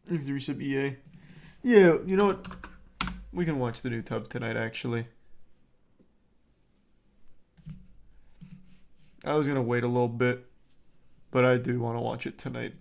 Thanks, resub EA. Yeah, you know what? We can watch the new tub tonight, actually. I was gonna wait a little bit, but I do want to watch it tonight.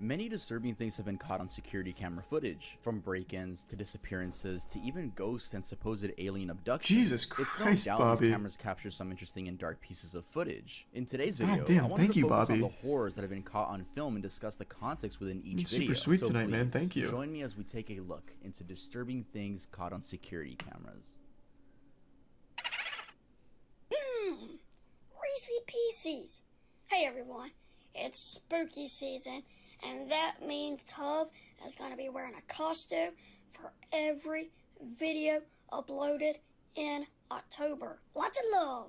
Many disturbing things have been caught on security camera footage, from break-ins to disappearances to even ghosts and supposed alien abductions. Jesus Christ, it's no doubt Bobby. these cameras capture some interesting and dark pieces of footage. In today's God video, damn, I wanted thank to you, focus Bobby. on the horrors that have been caught on film and discuss the context within each Super video. sweet So tonight, man. please, Thank you. Join me as we take a look into disturbing things caught on security cameras. Reese's Pieces. Hey everyone, it's spooky season, and that means Tov is going to be wearing a costume for every video uploaded in October. Lots of love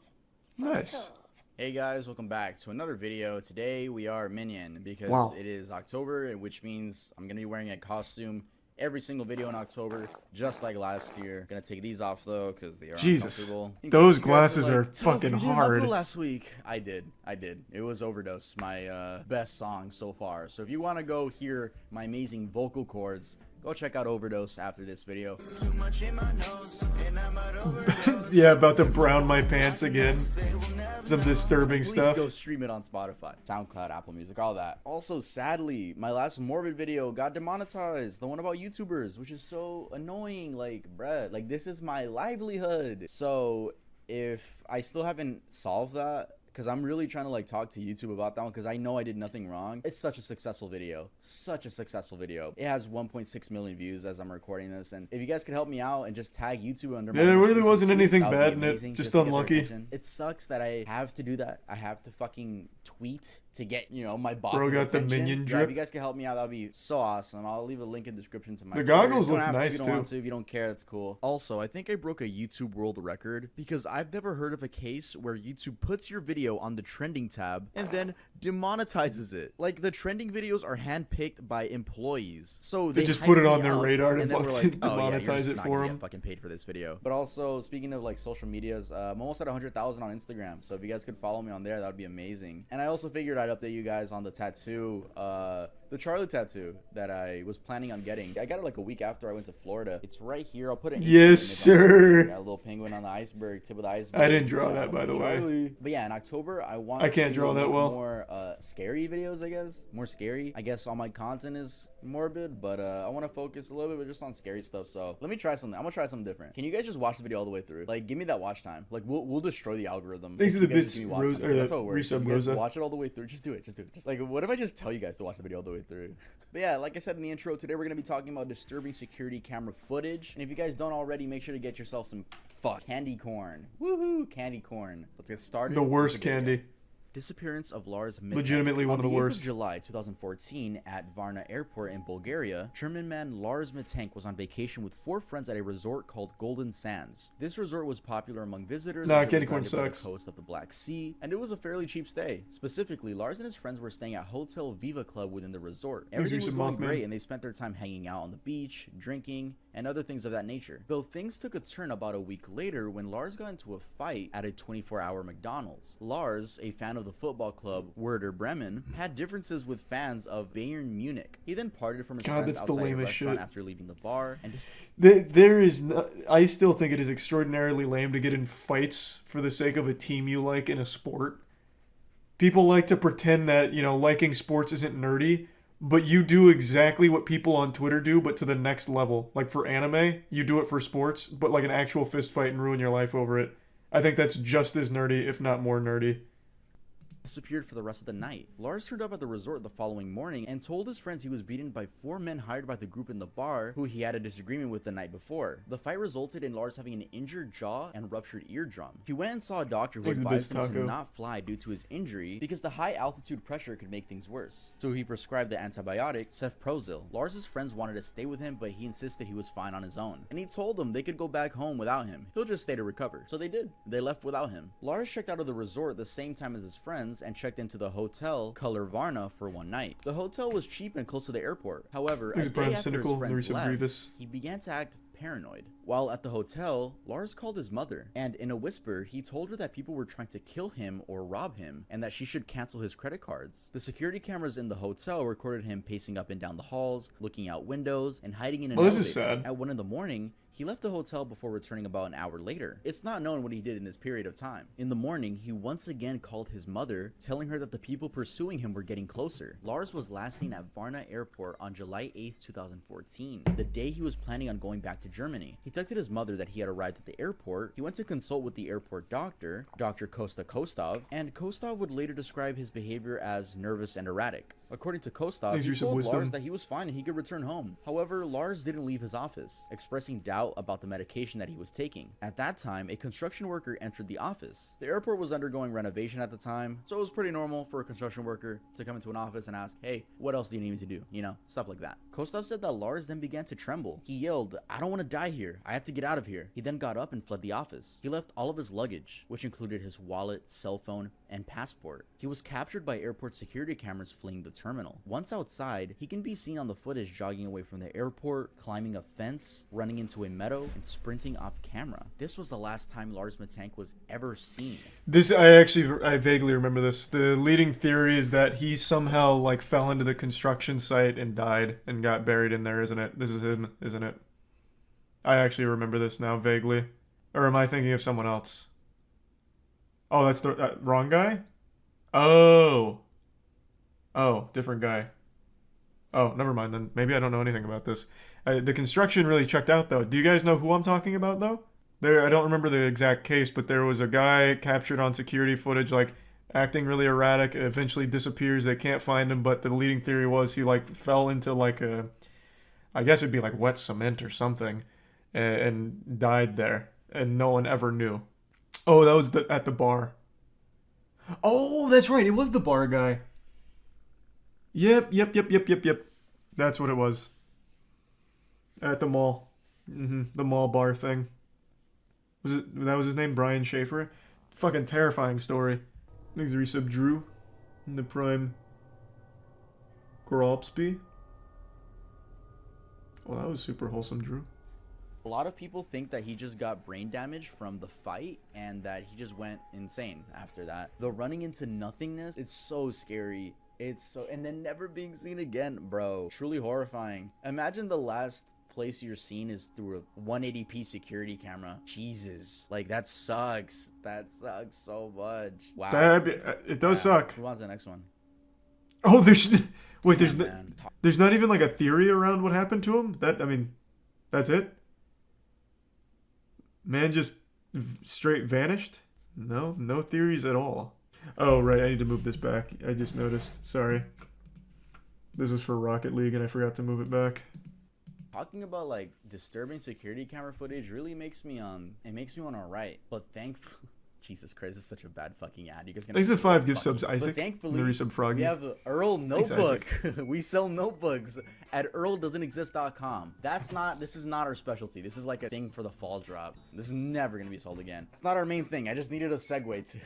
for Nice. Tov. Hey guys, welcome back to another video. Today we are Minion because Wow. it is October, which means I'm going to be wearing a costume every single video in October, just like last year. Gonna take these off though because they are Jesus. uncomfortable. In Those case you guys glasses were are like, "Tough, fucking you didn't hard." upload last week. I did. It was Overdose, my best song so far. So if you want to go hear my amazing vocal cords, go check out Overdose after this video. Yeah, about to brown my pants again. Some disturbing Please stuff. go stream it on Spotify, SoundCloud, Apple Music, all that. Also, sadly, my last Morbid video got demonetized. The one about YouTubers, which is so annoying. Like, bruh, like this is my livelihood. So if I still haven't solved that, because I'm really trying to like talk to YouTube about that one, because I know I did nothing wrong. It's such a successful video. Such a successful video. It has 1.6 million views as I'm recording this. And if you guys could help me out and just tag YouTube under my Yeah, there most really recent wasn't tweet, anything that would be bad in it. amazing, Just to get their unlucky. attention. It sucks that I have to do that. I have to fucking tweet to get, you know, my boss's Bro got the attention. minion Yeah, drip. if you guys can help me out, that would be so awesome. I'll leave a link in the description to my The Twitter. goggles You don't look have to nice, if you don't too. want to. If you don't care, that's cool. Also, I think I broke a YouTube world record because I've never heard of a case where YouTube puts your video on the trending tab and then demonetizes it. Like, the trending videos are handpicked by employees, so They they just hype put it me on their up, radar and then we're want like, to oh, yeah, you're demonetize just it not for gonna them. get fucking paid for this video. But also, speaking of like social medias, I'm almost at 100,000 on Instagram, so if you guys could follow me on there, that would be amazing. And I also figured I'd update you guys on the tattoo, the Charlie tattoo that I was planning on getting. I got it like a week after I went to Florida. It's right here. I'll put it. Yes, sir. Got a little penguin on the iceberg, tip of the iceberg. I didn't draw that, by the way. Charlie. But yeah, in October, I want. I can't draw that make well. More scary videos, I guess. More scary. I guess all my content is morbid, but I want to focus a little bit just on scary stuff. So let me try something. I'm gonna try something different. Can you guys just watch the video all the way through? Like, give me that watch time. Like, we'll destroy the algorithm. Thanks if to the you guys just bits, give me watch Rose, time. That's how it or works. resub You guys Rosa. watch it all the way through. Just do it. Just do it. Just like, what if I just tell you guys to watch the video all the way through? But yeah, like I said in the intro, today we're going to be talking about disturbing security camera footage. And if you guys don't already, make sure to get yourself some candy corn. Woohoo, candy corn. Let's get started. The with worst video. candy. Disappearance of Lars Mitek. Legitimately one of the On the 8th worst. of July 2014, at Varna Airport in Bulgaria, German man Lars Mitek was on vacation with 4 friends at a resort called Golden Sands. This resort was popular among visitors Nah, as it candy corn resided by sucks. the coast of the Black Sea, and it was a fairly cheap stay. Specifically, Lars and his friends were staying at Hotel Viva Club within the resort. Everything was some going Mothman. great, and they spent their time hanging out on the beach, drinking, and other things of that nature. Though things took a turn about a week later when Lars got into a fight at a 24-hour McDonald's. Lars, a fan of the football club Werder Bremen, had differences with fans of Bayern Munich. He then parted from his God, friends that's the outside a lamest restaurant shit. after leaving the bar, and just There is no, I still think it is extraordinarily lame to get in fights for the sake of a team you like in a sport. People like to pretend that, you know, liking sports isn't nerdy, but you do exactly what people on Twitter do, but to the next level. Like for anime, you do it for sports, but like an actual fist fight and ruin your life over it. I think that's just as nerdy, if not more nerdy. disappeared for the rest of the night. Lars turned up at the resort the following morning and told his friends he was beaten by 4 men hired by the group in the bar who he had a disagreement with the night before. The fight resulted in Lars having an injured jaw and ruptured eardrum. He went and saw a doctor who Thanks to advised him to Taco. not fly due to his injury because the high altitude pressure could make things worse. So he prescribed the antibiotic cefprozil. Lars's friends wanted to stay with him, but he insisted he was fine on his own. And he told them they could go back home without him. He'll just stay to recover. So they did. They left without him. Lars checked out of the resort the same time as his friends and checked into the hotel Color Varna for one night. The hotel was cheap and close to the airport. However, a Thanks, day Brian after his Cynical, friends Larissa left, Grievous. he began to act paranoid. While at the hotel, Lars called his mother, and in a whisper, he told her that people were trying to kill him or rob him, and that she should cancel his credit cards. The security cameras in the hotel recorded him pacing up and down the halls, looking out windows, and hiding in an elevator. This is sad. At 1 in the morning, he left the hotel before returning about an hour later. It's not known what he did in this period of time. In the morning, he once again called his mother, telling her that the people pursuing him were getting closer. Lars was last seen at Varna Airport on July 8th, 2014, the day he was planning on going back to Germany. He texted his mother that he had arrived at the airport. He went to consult with the airport doctor, Dr. Kosta Kostov, and Kostov would later describe his behavior as nervous and erratic. According to Kostov, he told Lars that he was fine and he could return home. However, Lars didn't leave his office, expressing doubt about the medication that he was taking. At that time, a construction worker entered the office. The airport was undergoing renovation at the time, so it was pretty normal for a construction worker to come into an office and ask, hey, what else do you need me to do? You know, stuff like that. Kostov said that Lars then began to tremble. He yelled, I don't want to die here. I have to get out of here. He then got up and fled the office. He left all of his luggage, which included his wallet, cell phone, and passport. He was captured by airport security cameras fleeing the terminal. Once outside, he can be seen on the footage jogging away from the airport, climbing a fence, running into a meadow, and sprinting off camera. This was the last time Lars Matank was ever seen. I vaguely remember this. The leading theory is that he somehow like fell into the construction site and died and got buried in there, isn't it? This is him, isn't it? I actually remember this now vaguely. Or am I thinking of someone else? Oh, that's the wrong guy? Oh, different guy. Oh, never mind then. Maybe I don't know anything about this. The construction really checked out, though. Do you guys know who I'm talking about, though? I don't remember the exact case, but there was a guy captured on security footage, like, acting really erratic, eventually disappears, they can't find him, but the leading theory was he, like, fell into, like, I guess it'd be, like, wet cement or something, and died there, and no one ever knew. Oh, that was at the bar. Oh, that's right, it was the bar guy. Yep. That's what it was. At the mall. The mall bar thing. That was his name? Brian Schaefer? Fucking terrifying story. Thanks, resub Drew. In the prime. Goralpsby. Well, that was super wholesome, Drew. A lot of people think that he just got brain damage from the fight and that he just went insane after that. The running into nothingness, it's so scary. And then never being seen again, bro. Truly horrifying. Imagine the last place you're seen is through a 180p security camera. Jesus. Like, that sucks. That sucks so much. Wow. It does suck. Move on to the next one. Oh, there's not even like a theory around what happened to him? That's it? Man just straight vanished? No theories at all. Oh, right, I need to move this back. I just noticed. Sorry. This was for Rocket League, and I forgot to move it back. Talking about, like, disturbing security camera footage really makes me, it makes me want to write. But thankfully... Jesus Christ, this is such a bad fucking ad. You guys gonna thanks to 5 gift subs, Isaac. But thankfully, we Froggy. have the Earl notebook. We sell notebooks at earldoesn'texist.com. This is not our specialty. This is like a thing for the fall drop. This is never gonna be sold again. It's not our main thing. I just needed a segue to...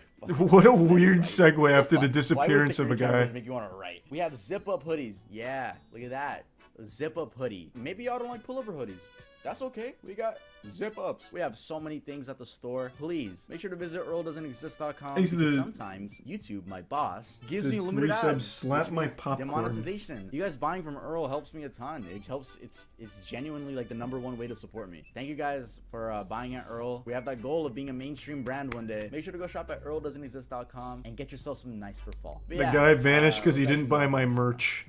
What a weird segue after the disappearance of a guy. Make you want to write. We have zip-up hoodies. Yeah, look at that. A zip-up hoodie. Maybe y'all don't like pullover hoodies. That's okay. We got zip-ups. We have so many things at the store. Please make sure to visit earldoesn'texist.com because sometimes YouTube, my boss, gives me limited ads. Slap my popcorn. Demonetization. You guys buying from Earl helps me a ton. It helps. It's genuinely like the #1 way to support me. Thank you guys for buying at Earl. We have that goal of being a mainstream brand one day. Make sure to go shop at earldoesn'texist.com and get yourself something nice for fall. But the guy vanished because he didn't buy my merch.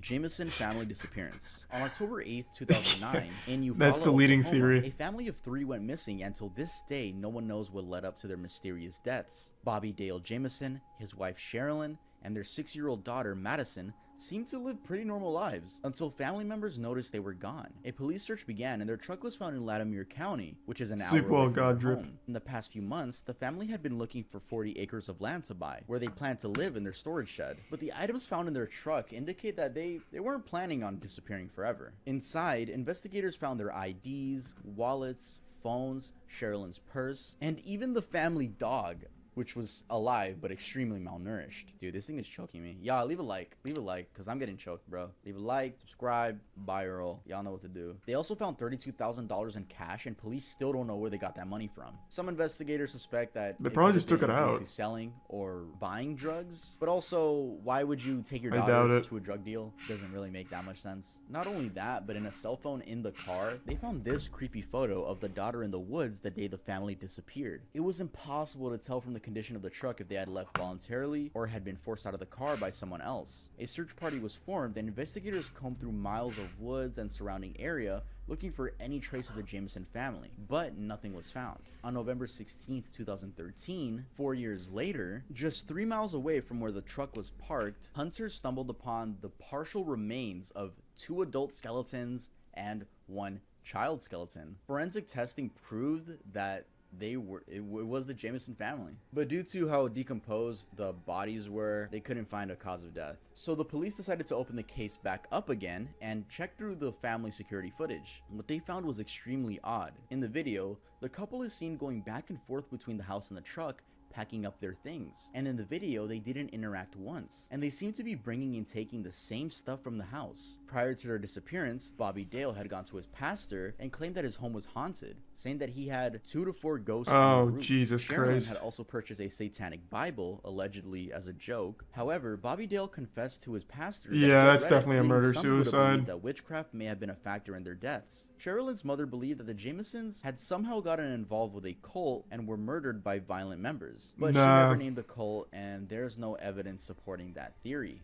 Jameson family disappearance. On October 8th, 2009, in Eufaula, that's the leading Oklahoma, theory. A family of 3 went missing, and until this day, no one knows what led up to their mysterious deaths. Bobby Dale Jameson, his wife Sherilyn, and their 6-year-old daughter Madison seemed to live pretty normal lives until family members noticed they were gone. A police search began and their truck was found in Latimer County, which is an hour away from their home. In the past few months, the family had been looking for 40 acres of land to buy, where they planned to live in their storage shed. But the items found in their truck indicate that they weren't planning on disappearing forever. Inside, investigators found their IDs, wallets, phones, Sherilyn's purse, and even the family dog, which was alive but extremely malnourished. Dude, this thing is choking me. Y'all, leave a like, because I'm getting choked, bro. Leave a like, subscribe, viral. Y'all know what to do. They also found $32,000 in cash, and police still don't know where they got that money from. Some investigators suspect that They probably just took it out. Into selling or buying drugs, but also, why would you take your I doubt daughter it. to a drug deal? Doesn't really make that much sense. Not only that, but in a cell phone in the car, they found this creepy photo of the daughter in the woods the day the family disappeared. It was impossible to tell from the condition of the truck if they had left voluntarily or had been forced out of the car by someone else. A search party was formed, and investigators combed through miles of woods and surrounding area looking for any trace of the Jameson family, but nothing was found. On November 16th, 2013, 4 years later, just 3 miles away from where the truck was parked, hunters stumbled upon the partial remains of 2 adult skeletons and 1 child skeleton. Forensic testing proved that it was the Jameson family, but due to how decomposed the bodies were, they couldn't find a cause of death. So the police decided to open the case back up again and check through the family security footage. What they found was extremely odd. In the video, the couple is seen going back and forth between the house and the truck, packing up their things, and in the video they didn't interact once, and they seem to be bringing and taking the same stuff from the house. Prior to their disappearance, Bobby Dale had gone to his pastor and claimed that his home was haunted, saying that he had 2 to 4 ghosts on the roof. Jesus Sherilyn Christ. had also purchased a satanic Bible, allegedly as a joke. However, Bobby Dale confessed to his pastor that he Yeah, had that's read it, definitely a leading murder some to believe suicide. that witchcraft may have been a factor in their deaths. Sherilyn's mother believed that the Jamesons had somehow gotten involved with a cult and were murdered by violent members, but she Nah. never named the cult, and there's no evidence supporting that theory.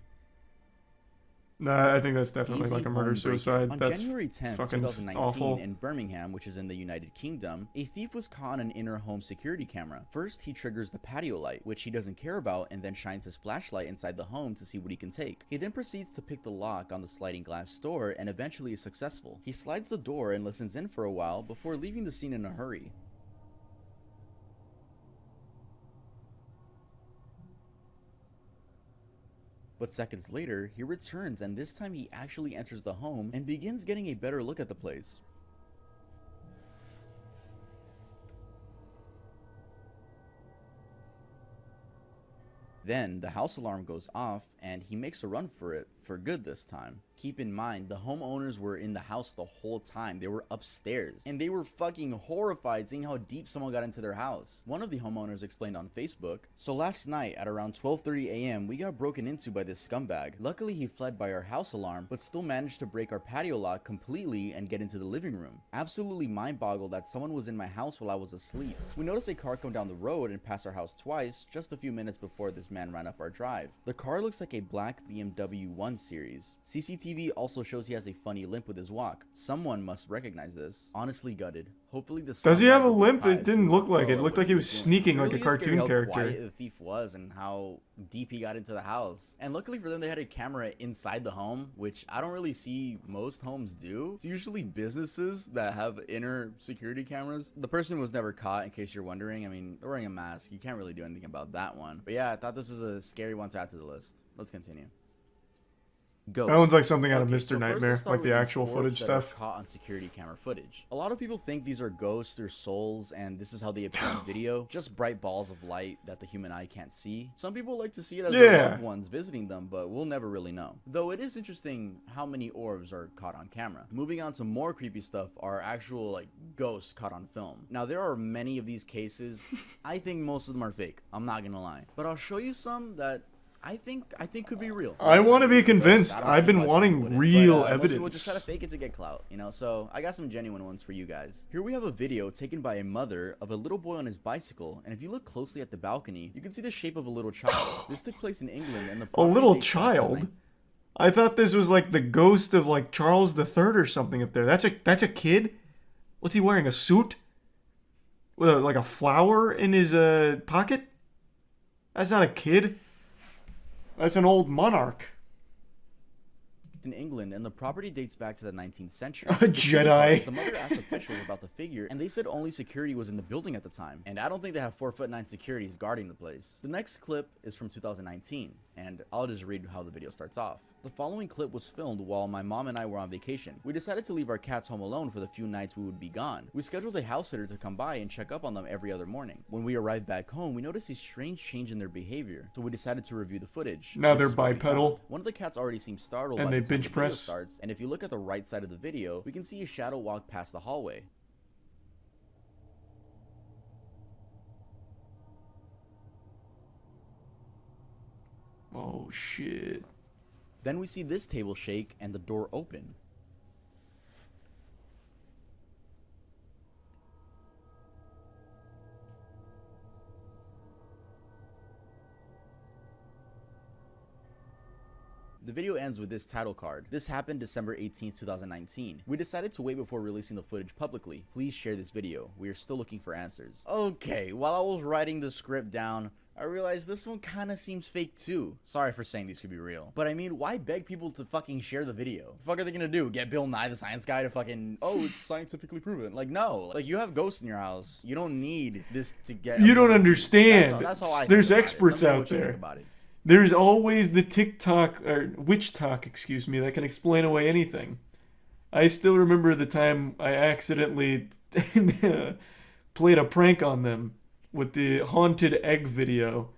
Nah, I think that's definitely Easy like a home murder breaking. suicide. On That's January 10th, fucking 2019, awful. in Birmingham, which is in the United Kingdom, a thief was caught on an inner home security camera. First, he triggers the patio light, which he doesn't care about, and then shines his flashlight inside the home to see what he can take. He then proceeds to pick the lock on the sliding glass door and eventually is successful. He slides the door and listens in for a while before leaving the scene in a hurry. But seconds later, he returns, and this time he actually enters the home and begins getting a better look at the place. Then the house alarm goes off and he makes a run for it for good this time. Keep in mind, the homeowners were in the house the whole time. They were upstairs and they were fucking horrified seeing how deep someone got into their house. One of the homeowners explained on Facebook, "So last night at around 12:30 a.m. we got broken into by this scumbag. Luckily he fled by our house alarm, but still managed to break our patio lock completely and get into the living room. Absolutely mind-boggled that someone was in my house while I was asleep. We noticed a car come down the road and pass our house twice just a few minutes before this man ran up our drive. The car looks like a black BMW 1 Series. CCTV also shows he has a funny limp with his walk. Someone must recognize this. Honestly gutted. Hopefully this Does he have a scumbag limp? replies It didn't to look like it. It what looked like he was doing. sneaking It like a really is scary cartoon how character. quiet the thief was and how deep he got into the house. And luckily for them, they had a camera inside the home, which I don't really see most homes do. It's usually businesses that have inner security cameras. The person was never caught, in case you're wondering. I mean, they're wearing a mask. You can't really do anything about that one. But yeah, I thought this was a scary one to add to the list. Let's continue. Ghosts. That one's like something out of Okay, Mr. so first Nightmare, let's start like with the these actual orbs footage that are stuff. caught on security camera footage. A lot of people think these are ghosts or souls, and this is how they appear on video. Just bright balls of light that the human eye can't see. Some people like to see it as their loved ones visiting them, but we'll never really know. Though it is interesting how many orbs are caught on camera. Moving on to more creepy stuff are actual like ghosts caught on film. Now there are many of these cases. I think most of them are fake. I'm not gonna lie, but I'll show you some that I think could be real. I want to be convinced. I don't I've see been why someone wanting wouldn't, real but, most people evidence. just try to fake it to get clout, you know. So I got some genuine ones for you guys. Here we have a video taken by a mother of a little boy on his bicycle, and if you look closely at the balcony, you can see the shape of a little child. This took place in England, and the A property little dates back to the child? I thought this was like the ghost of like Charles III or something up there. That's a kid? What's he wearing? A suit? With like a flower in his pocket? That's not a kid. That's an old monarch. in England, and the property dates back to the 19th century. A Jedi. The mother asked officials about the figure, and they said only security was in the building at the time. And I don't think they have 4'9" securities guarding the place. The next clip is from 2019. and I'll just read how the video starts off. The following clip was filmed while my mom and I were on vacation. We decided to leave our cats home alone for the few nights we would be gone. We scheduled a house sitter to come by and check up on them every other morning. When we arrived back home, we noticed a strange change in their behavior, so we decided to review the footage. Now This they're is what we bipedal. found. One of the cats already seems startled And by they the time bench the video press. starts, and if you look at the right side of the video, we can see a shadow walk past the hallway. Oh shit. Then we see this table shake and the door open. The video ends with this title card. This happened December 18th, 2019. We decided to wait before releasing the footage publicly. Please share this video. We are still looking for answers. Okay, while I was writing the script down, I realized this one kind of seems fake too. Sorry for saying these could be real. But I mean, why beg people to fucking share the video? What the fuck are they gonna do? Get Bill Nye the Science Guy to fucking, oh, it's scientifically proven. Like, no. Like, you have ghosts in your house. You don't need this to get... You don't understand. That's how I think There's about it. experts Let me know out what you think there. about it. There's always the TikTok, or witch talk, excuse me, that can explain away anything. I still remember the time I accidentally played a prank on them with the haunted egg video.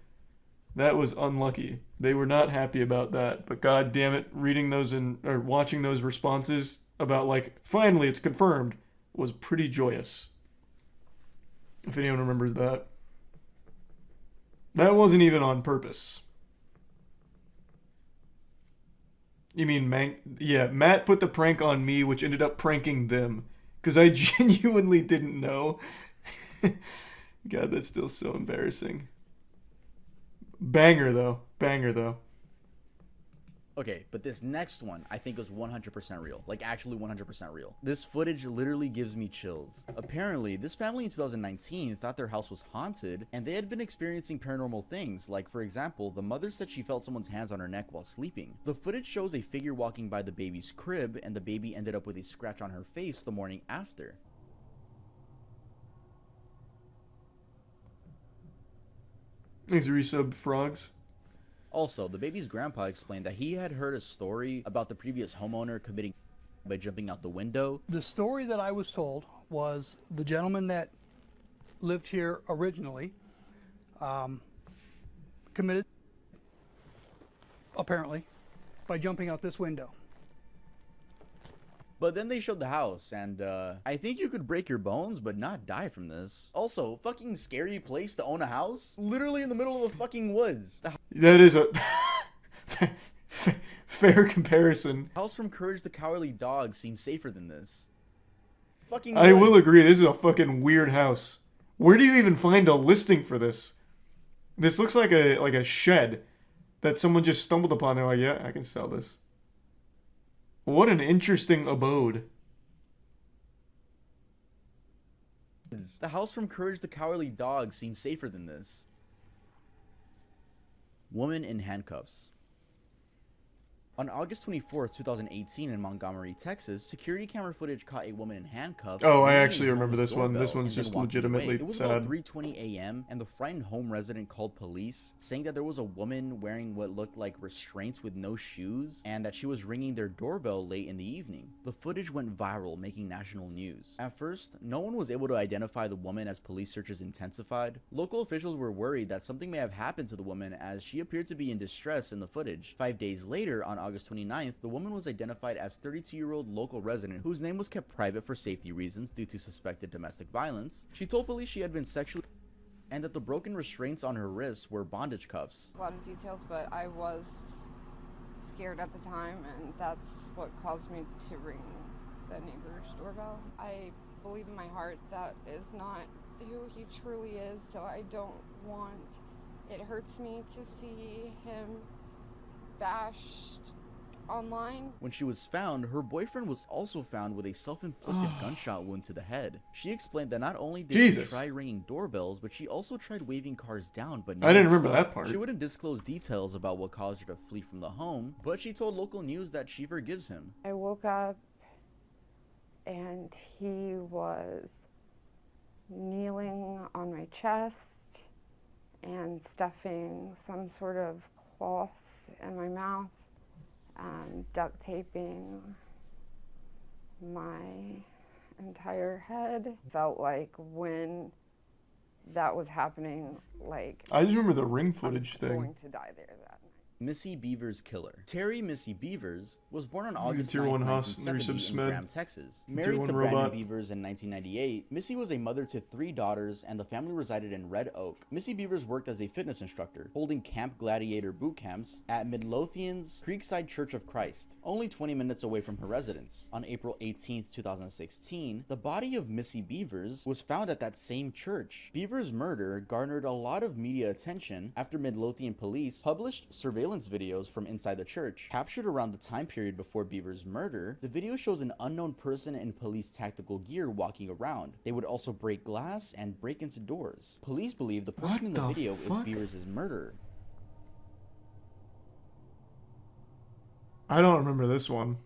That was unlucky. They were not happy about that. But god damn it, reading those or watching those responses about like, finally it's confirmed, was pretty joyous. If anyone remembers that. That wasn't even on purpose. You mean, yeah, Matt put the prank on me, which ended up pranking them. Because I genuinely didn't know. God, that's still so embarrassing. Banger, though. Banger, though. Okay, but this next one I think is 100% real. Like, actually 100% real. This footage literally gives me chills. Apparently, this family in 2019 thought their house was haunted, and they had been experiencing paranormal things. Like, for example, the mother said she felt someone's hands on her neck while sleeping. The footage shows a figure walking by the baby's crib, and the baby ended up with a scratch on her face the morning after. Thanks, resub frogs. Also, the baby's grandpa explained that he had heard a story about the previous homeowner committing by jumping out the window. The story that I was told was the gentleman that lived here originally committed, apparently, by jumping out this window. But then they showed the house, and I think you could break your bones but not die from this. Also, fucking scary place to own a house? Literally in the middle of the fucking woods. That is a fair comparison. The house from Courage the Cowardly Dog seems safer than this. Fucking I wood. will agree, this is a fucking weird house. Where do you even find a listing for this? This looks like a shed that someone just stumbled upon. They're like, yeah, I can sell this. What an interesting abode. The house from Courage the Cowardly Dog seems safer than this. Woman in handcuffs. On August 24th, 2018 in Montgomery, Texas, security camera footage caught a woman in handcuffs. Oh, I ringing actually a remember home's this one. This doorbell one's and then just walking legitimately away. It was sad. about 3:20 a.m. and the frightened home resident called police, saying that there was a woman wearing what looked like restraints with no shoes and that she was ringing their doorbell late in the evening. The footage went viral, making national news. At first, no one was able to identify the woman as police searches intensified. Local officials were worried that something may have happened to the woman as she appeared to be in distress in the footage. 5 days later, on August 29th, the woman was identified as 32-year-old local resident whose name was kept private for safety reasons due to suspected domestic violence. She told police she had been sexually and that the broken restraints on her wrists were bondage cuffs. A lot of details, but I was scared at the time, and that's what caused me to ring the neighbor's doorbell. I believe in my heart that is not who he truly is, so I don't want, it hurts me to see him bashed online. When she was found, her boyfriend was also found with a self-inflicted gunshot wound to the head. She explained that not only did Jesus. she try ringing doorbells, but she also tried waving cars down, but I didn't no one remember stopped. that part. She wouldn't disclose details about what caused her to flee from the home, but she told local news that she forgives him. I woke up and he was kneeling on my chest and stuffing some sort of cloths in my mouth and duct taping my entire head. Felt like when that was happening, like I just remember the ring I footage was thing. going to die there that night. Missy Beavers killer. Terry Missy Beavers was born on August Tier 9, 1 Haas, never 1970 in sub-smed. Graham, Texas. Tier Married 1 to Brandon robot. Beavers in 1998, Missy was a mother to 3 daughters and the family resided in Red Oak. Missy Beavers worked as a fitness instructor, holding Camp Gladiator boot camps at Midlothian's Creekside Church of Christ, only 20 minutes away from her residence. On April 18, 2016, the body of Missy Beavers was found at that same church. Beavers' murder garnered a lot of media attention after Midlothian police published surveillance videos from inside the church. Captured around the time period before Beavers' murder, the video shows an unknown person in police tactical gear walking around. They would also break glass and break into doors. Police believe the person in the video is Beavers' murderer. I don't remember this one.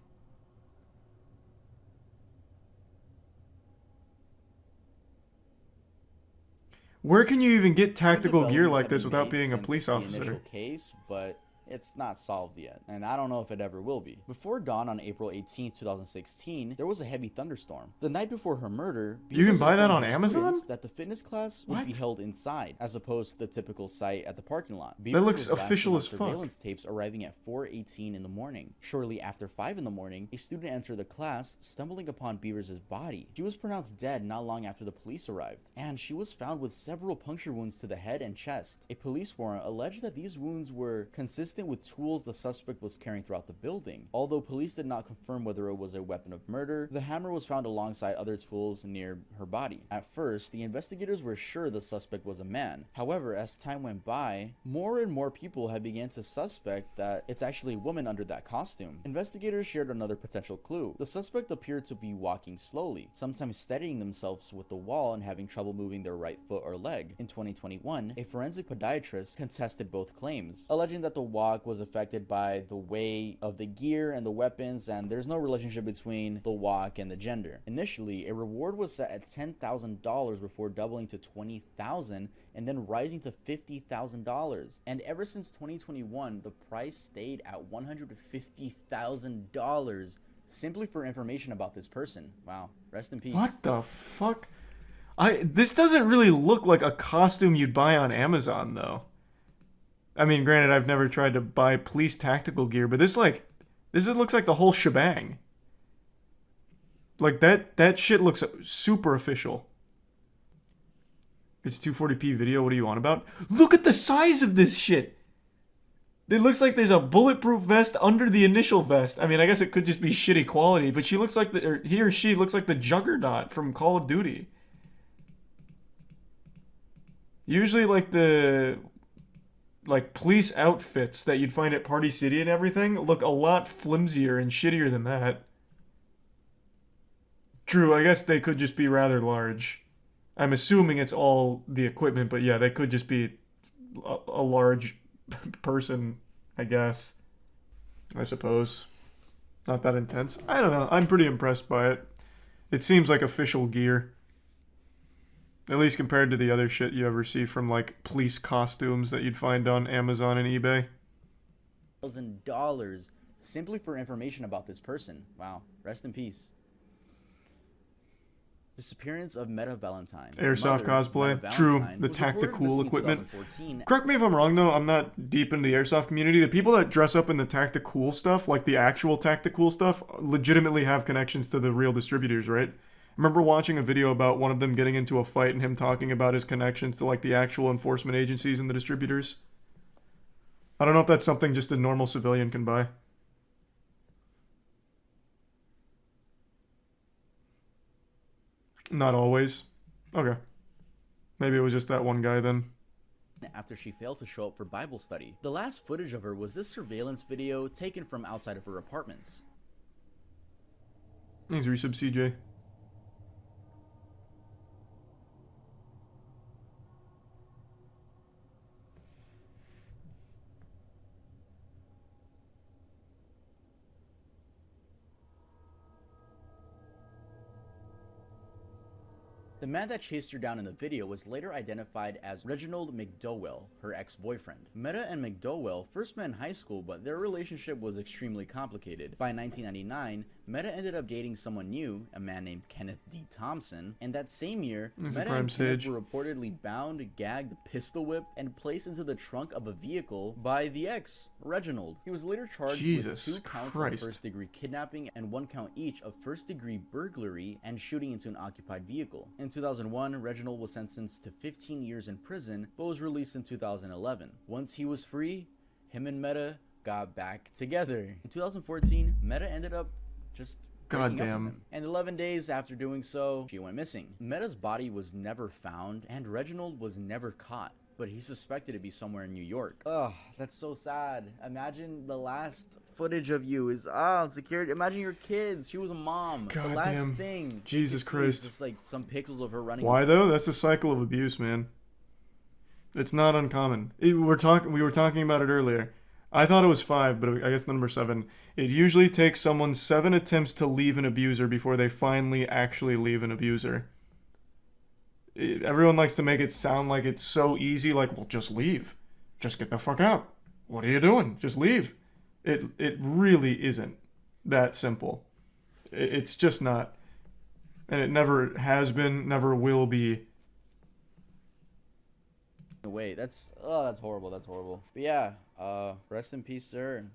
Where can you even get tactical gear like this without being a police officer? Initial case, but it's not solved yet, and I don't know if it ever will be. Before dawn on April 18, 2016, there was a heavy thunderstorm. The night before her murder, You can buy that on informed Amazon? students that the fitness class would be What? held inside, as opposed to the typical site at the parking lot. That looks was last official seen on as fuck. surveillance tapes arriving at 4:18 in the morning. Shortly after 5 in the morning, a student entered the class, stumbling upon Beavers' body. She was pronounced dead not long after the police arrived, and she was found with several puncture wounds to the head and chest. A police warrant alleged that these wounds were consistent with tools the suspect was carrying throughout the building. Although police did not confirm whether it was a weapon of murder, the hammer was found alongside other tools near her body. At first, the investigators were sure the suspect was a man. However, as time went by, more and more people had begun to suspect that it's actually a woman under that costume. Investigators shared another potential clue. The suspect appeared to be walking slowly, sometimes steadying themselves with the wall and having trouble moving their right foot or leg. In 2021, a forensic podiatrist contested both claims, alleging that the walk was affected by the weight of the gear and the weapons, and there's no relationship between the walk and the gender. Initially, a reward was set at $10,000 before doubling to $20,000 and then rising to $50,000. And ever since 2021, the price stayed at $150,000 simply for information about this person. Wow. Rest in peace. What the fuck? This doesn't really look like a costume you'd buy on Amazon, though. I mean, granted, I've never tried to buy police tactical gear, but this looks like the whole shebang. Like, that shit looks super official. It's 240p video, what do you want about? Look at the size of this shit! It looks like there's a bulletproof vest under the initial vest. I mean, I guess it could just be shitty quality, but he or she looks like the Juggernaut from Call of Duty. Usually, like police outfits that you'd find at Party City and everything look a lot flimsier and shittier than that. True, I guess they could just be rather large. I'm assuming it's all the equipment, but yeah, they could just be a large person, I guess. I suppose. Not that intense. I don't know. I'm pretty impressed by it. It seems like official gear. At least compared to the other shit you ever see from, like, police costumes that you'd find on Amazon and eBay. $1,000 simply for information about this person. Wow. Rest in peace. Disappearance of Meta Valentine. Airsoft cosplay. True, the tactical equipment. Correct me if I'm wrong, though. I'm not deep into the airsoft community. The people that dress up in the tactical stuff, like the actual tactical stuff, legitimately have connections to the real distributors, right? I remember watching a video about one of them getting into a fight and him talking about his connections to, like, the actual enforcement agencies and the distributors. I don't know if that's something just a normal civilian can buy. Not always. Okay. Maybe it was just that one guy then. After she failed to show up for Bible study. The last footage of her was this surveillance video taken from outside of her apartments. Thanks, resub CJ. The man that chased her down in the video was later identified as Reginald McDowell, her ex-boyfriend. Meta and McDowell first met in high school, but their relationship was extremely complicated. By 1999, Meta ended up dating someone new, a man named Kenneth D. Thompson, and that same year, Meta and Kenneth were reportedly bound, gagged, pistol whipped, and placed into the trunk of a vehicle by the ex, Reginald. He was later charged with 2 counts of first-degree kidnapping and 1 count each of first-degree burglary and shooting into an occupied vehicle. In 2001, Reginald was sentenced to 15 years in prison, but was released in 2011. Once he was free, him and Meta got back together. In 2014, Meta ended up just breaking up with him. And 11 days after doing so, she went missing. Meta's body was never found, and Reginald was never caught, but he's suspected to be somewhere in New York. Ugh, that's so sad. Imagine the last footage of you is security. Imagine your kids. She was a mom. God the last damn. thing. Jesus Christ. Just like some pixels of her running. Why though? That's a cycle of abuse, man. It's not uncommon. We were talking about it earlier. I thought it was 5, but I guess number 7. It usually takes someone 7 attempts to leave an abuser before they finally actually leave an abuser. Everyone likes to make it sound like it's so easy, like, well, just leave. Just get the fuck out. What are you doing? Just leave. It really isn't that simple. It's just not. And it never has been, never will be. Wait, that's horrible. That's horrible. But yeah, rest in peace, sir.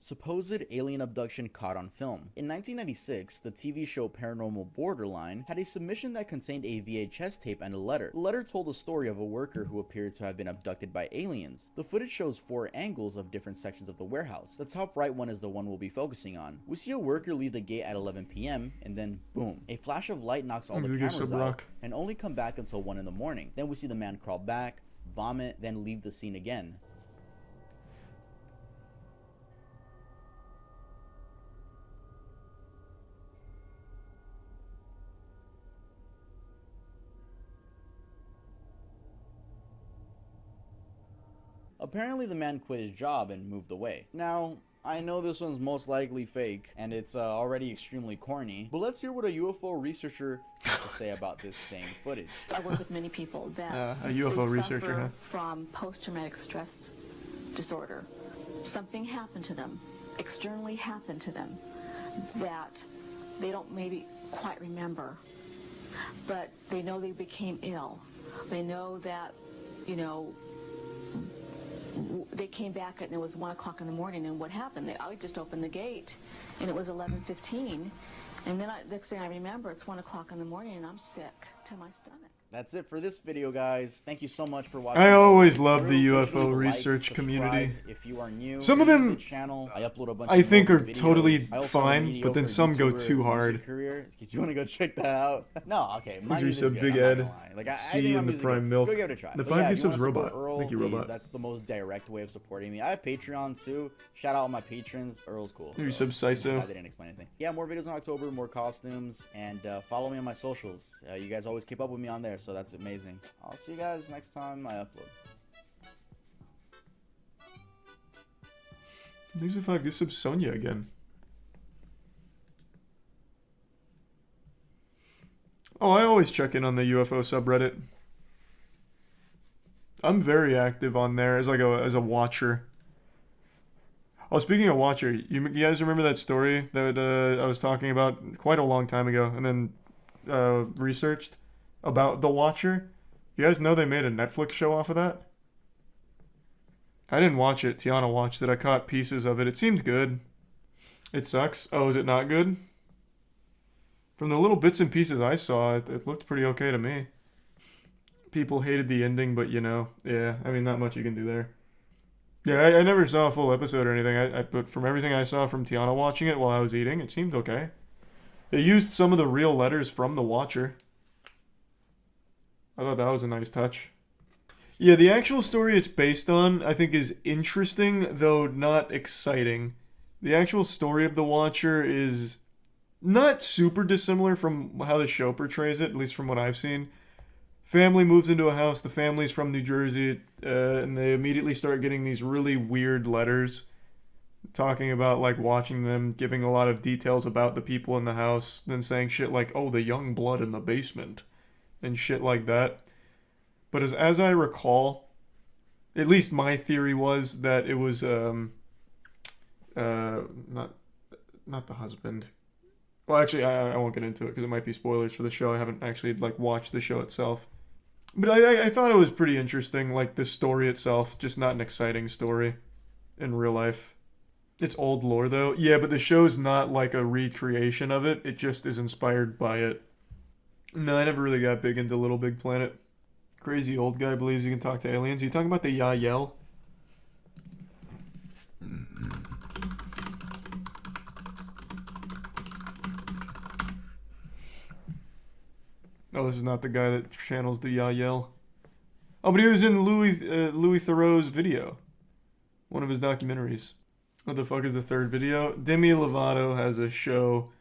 Supposed alien abduction caught on film. In 1996, the TV show Paranormal Borderline had a submission that contained a VHS tape and a letter. The letter told the story of a worker who appeared to have been abducted by aliens. The footage shows 4 angles of different sections of the warehouse. The top right one is the one we'll be focusing on. We see a worker leave the gate at 11 p.m. and then boom, a flash of light knocks all the cameras out and only come back until 1 in the morning. Then we see the man crawl back, vomit, then leave the scene again. Apparently the man quit his job and moved away. Now, I know this one's most likely fake, and it's already extremely corny, but let's hear what a UFO researcher has to say about this same footage. I work with many people that a UFO researcher, suffer from post-traumatic stress disorder. Something happened to them, externally happened to them, that they don't maybe quite remember, but they know they became ill. They know that, you know, they came back and it was 1 o'clock in the morning, and what happened? I just opened the gate and it was 11:15, and then next thing I remember, it's 1 o'clock in the morning and I'm sick to my stomach. That's it for this video, guys. Thank you so much for watching. I always love the UFO research community. If you are new, some of them to the channel, I upload a bunch I think are videos. totally fine, but then some go too hard. Career. You want to go check that out? No, okay. My Who's music's your good. Big I'm not Ed? gonna lie. Like, I C think my and the music's Prime good. Milk. Go give it a try. The But 5 yeah, gift if you subs wanna support Robot. Earl, Thank you, please, Robot. That's the most direct way of supporting me. I have Patreon too. Shout out all my patrons. Earl's cool. Maybe sub Siso. I didn't explain anything. Yeah, more videos in October, more costumes, and follow me on my socials. You guys always keep up with me on there, so that's amazing. I'll see you guys next time I upload. Thanks for 5 gift subs Sonia again. Oh, I always check in on the UFO subreddit. I'm very active on there as a watcher. Oh, speaking of watcher, you guys remember that story that I was talking about quite a long time ago, and then researched about the Watcher? You guys know they made a Netflix show off of that? I didn't watch it. Tiana watched it. I caught pieces of it. It seemed good. It sucks. Oh, is it not good? From the little bits and pieces I saw, it looked pretty okay to me. People hated the ending, but you know, yeah, I mean, not much you can do there. Yeah, I never saw a full episode or anything, but from everything I saw from Tiana watching it while I was eating, it seemed okay. They used some of the real letters from the Watcher. I thought that was a nice touch. Yeah, the actual story it's based on, I think, is interesting, though not exciting. The actual story of the Watcher is not super dissimilar from how the show portrays it, at least from what I've seen. Family moves into a house, the family's from New Jersey, and they immediately start getting these really weird letters. talking about like watching them, giving a lot of details about the people in the house, then saying shit like, "Oh, the young blood in the basement," and shit like that. But as I recall, at least my theory was that it was not the husband. Well, actually, I won't get into it because it might be spoilers for the show. I haven't actually like watched the show itself, but I thought it was pretty interesting. Like the story itself, just not an exciting story in real life. It's old lore though. Yeah, but the show's not like a recreation of it. It just is inspired by it. No, I never really got big into Little Big Planet. Crazy old guy believes you can talk to aliens. Are you talking about the Yael? Oh, this is not the guy that channels the Yael. Oh, but he was in Louis Theroux's video. One of his documentaries. What the fuck is the third video? Demi Lovato has a show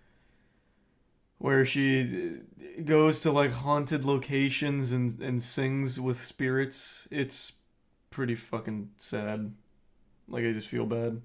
where she goes to like haunted locations and sings with spirits. It's pretty fucking sad. Like I just feel bad.